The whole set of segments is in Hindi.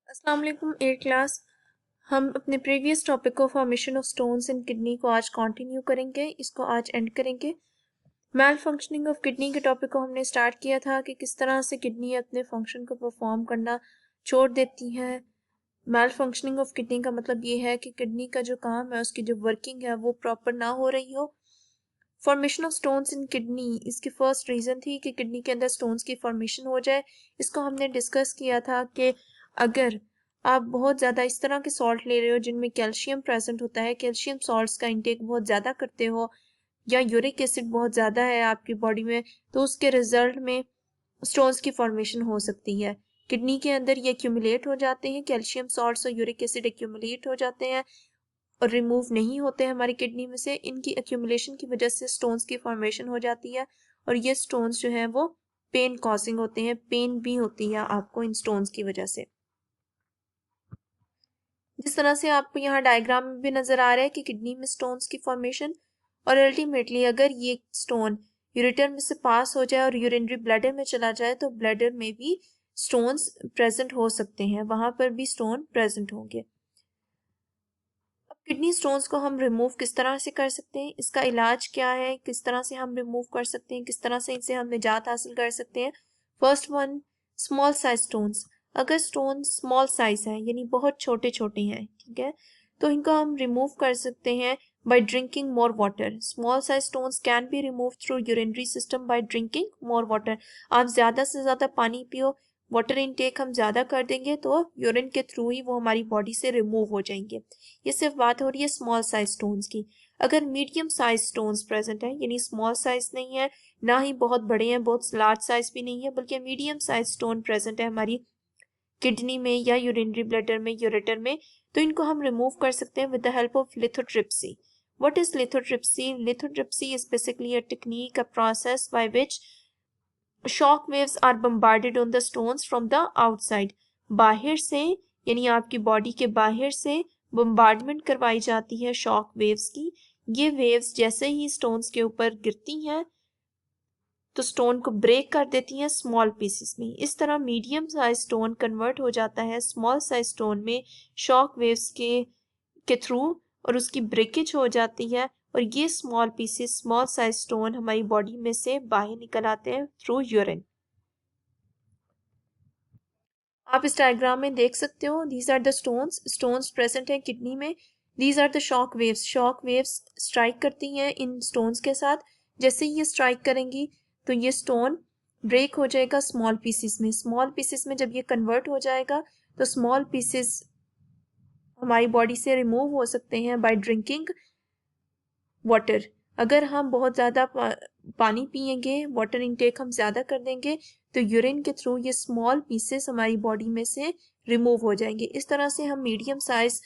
अस्सलाम वालेकुम एट क्लास। हम अपने प्रीवियस टॉपिक को formation of stones in kidney को आज कंटिन्यू करेंगे, इसको आज एंड करेंगे। मैल फंक्शनिंग ऑफ किडनी के टॉपिक को हमने स्टार्ट किया था कि किस तरह से किडनी अपने फंक्शन को परफॉर्म करना छोड़ देती है। मैल फंक्शनिंग ऑफ किडनी का मतलब ये है कि किडनी का जो काम है, उसकी जो वर्किंग है वो प्रॉपर ना हो रही हो। Formation of stones in kidney, इसकी फर्स्ट रीज़न थी कि किडनी के अंदर स्टोन्स की फॉर्मेशन हो जाए। इसको हमने डिस्कस किया था कि अगर आप बहुत ज़्यादा इस तरह के सॉल्ट ले रहे हो जिनमें कैल्शियम प्रेजेंट होता है, कैल्शियम सॉल्ट्स का इंटेक बहुत ज़्यादा करते हो, या यूरिक एसिड बहुत ज़्यादा है आपकी बॉडी में, तो उसके रिजल्ट में स्टोन्स की फॉर्मेशन हो सकती है। किडनी के अंदर ये एक्यूमुलेट हो जाते हैं, कैल्शियम सॉल्ट्स और यूरिक एसिड एक्यूमुलेट हो जाते हैं और रिमूव नहीं होते हैं हमारी किडनी में से। इनकी एक्यूमुलेशन की वजह से स्टोन्स की फॉर्मेशन हो जाती है और ये स्टोन्स जो है वो पेन कॉजिंग होते हैं, पेन भी होती है आपको इन स्टोन्स की वजह से। जिस तरह से आपको यहाँ डायग्राम में भी नजर आ रहा है कि किडनी में स्टोन्स की फॉर्मेशन, और अल्टीमेटली अगर ये स्टोन यूरेटर में से पास हो जाए और यूरिनरी ब्लैडर में चला जाए तो ब्लैडर में भी स्टोन्स प्रेजेंट हो सकते हैं, वहां पर भी स्टोन प्रेजेंट होंगे। अब किडनी स्टोन्स को हम रिमूव किस तरह से कर सकते हैं, इसका इलाज क्या है, किस तरह से हम रिमूव कर सकते हैं, किस तरह से इनसे हम निजात हासिल कर सकते हैं। First one, small size stones. अगर स्टोन स्मॉल साइज है यानी बहुत छोटे छोटे हैं, ठीक है, तो इनको हम रिमूव कर सकते हैं by drinking more water. Small size stones can be remove through urinary system by drinking more water. आप ज़्यादा से ज़्यादा पानी पियो, वाटर इनटेक हम ज़्यादा कर देंगे तो यूरिन के थ्रू ही वो हमारी बॉडी से रिमूव हो जाएंगे। ये सिर्फ बात हो रही है स्मॉल साइज स्टोन्स की। अगर मीडियम साइज स्टोन्स प्रेजेंट है, यानी स्मॉल साइज नहीं है, ना ही बहुत बड़े हैं, बहुत लार्ज साइज भी नहीं है, बल्कि मीडियम साइज स्टोन प्रेजेंट है हमारी किडनी में या यूरिनरी ब्लैडर में, यूरेटर में, तो इनको हम रिमूव कर सकते हैं with the help of lithotripsy. What is lithotripsy? Lithotripsy is basically a technique, a process by which shock waves are bombarded on the stones from the outside। बाहर से यानी आपकी बॉडी के बाहर से bombardment करवाई जाती है शॉक वेव्स की। ये वेव्स जैसे ही स्टोन्स के ऊपर गिरती हैं तो स्टोन को ब्रेक कर देती हैं स्मॉल पीसेस में। इस तरह मीडियम साइज स्टोन कन्वर्ट हो जाता है स्मॉल साइज स्टोन में शॉक वेव्स के थ्रू, और उसकी ब्रेकेज हो जाती है और ये small pieces, small size stone हमारी बॉडी में से बाहर निकल आते हैं थ्रू यूरिन। आप इस डायग्राम में देख सकते हो, these are the stones present हैं किडनी में। These are the shock waves strike करती हैं इन स्टोन्स के साथ। जैसे ही ये स्ट्राइक करेंगी तो ये स्टोन ब्रेक हो जाएगा स्मॉल पीसेस में। स्मॉल पीसेस में जब ये कन्वर्ट हो जाएगा तो स्मॉल पीसेस हमारी बॉडी से रिमूव हो सकते हैं बाय ड्रिंकिंग वाटर। अगर हम बहुत ज़्यादा पानी पिएंगे, वाटर इनटेक हम ज़्यादा कर देंगे, तो यूरिन के थ्रू ये स्मॉल पीसेस हमारी बॉडी में से रिमूव हो जाएंगे। इस तरह से हम मीडियम साइज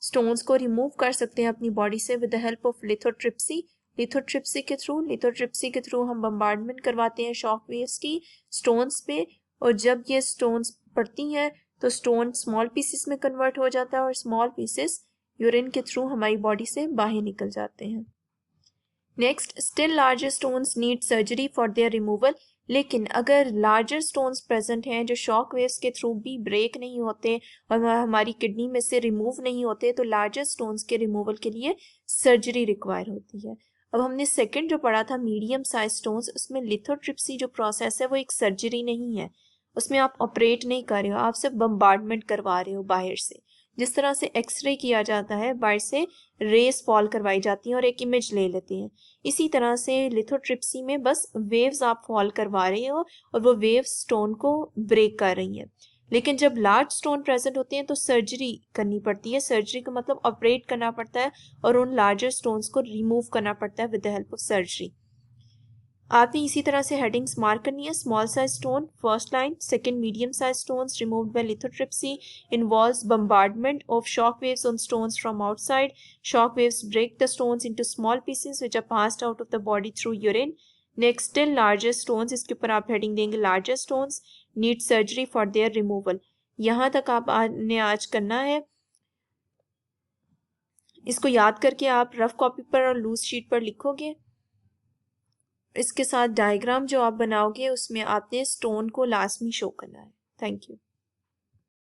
स्टोन्स को रिमूव कर सकते हैं अपनी बॉडी से with the help of lithotripsy. Lithotripsy के थ्रू हम बम्बार्डमेंट करवाते हैं शॉक वेव्स की स्टोन्स पे, और जब ये स्टोन्स पड़ती हैं तो स्टोन स्मॉल पीसेस में कन्वर्ट हो जाता है और स्मॉल पीसेस यूरिन के थ्रू हमारी बॉडी से बाहर निकल जाते हैं। Next, still larger stones need surgery for their removal. लेकिन अगर लार्जर स्टोन्स प्रेजेंट हैं जो शॉक वेव्स के थ्रू भी ब्रेक नहीं होते और हमारी किडनी में से रिमूव नहीं होते, तो लार्जर स्टोन्स के रिमूवल के लिए सर्जरी रिक्वायर होती है। अब हमने सेकंड जो पढ़ा था मीडियम साइज स्टोन्स, उसमें लिथोट्रिप्सी जो प्रोसेस है वो एक सर्जरी नहीं है, उसमें आप ऑपरेट नहीं कर रहे हो, आप सिर्फ बम्बार्डमेंट करवा रहे हो बाहर से। जिस तरह से एक्सरे किया जाता है, बाहर से रेस फॉल करवाई जाती हैं और एक इमेज ले लेते हैं, इसी तरह से लिथोट्रिप्सी में बस वेव्स आप फॉल करवा रहे हो और वो वेव्स स्टोन को ब्रेक कर रही हैं। लेकिन जब लार्ज स्टोन प्रेजेंट होते हैं तो सर्जरी करनी पड़ती है। सर्जरी का मतलब ऑपरेट करना पड़ता है और उन लार्जर स्टोन्स को रिमूव करना पड़ता है with the help of surgery. आपने इसी तरह से हेडिंग्स मार्क करनी है। Small size stone first line, second medium size stones removed by lithotripsy involves bombardment of shock waves on stones from outside. Shock waves break the stones into small pieces which are passed out of the body through urine. Next, still larger stones, इसके ऊपर आप हेडिंग देंगे larger stones need surgery for their removal। यहाँ तक आपने आज करना है। इसको याद करके आप रफ कॉपी पर और लूज शीट पर लिखोगे। इसके साथ डायग्राम जो आप बनाओगे उसमें आपने स्टोन को लास्ट में शो करना है। Thank you.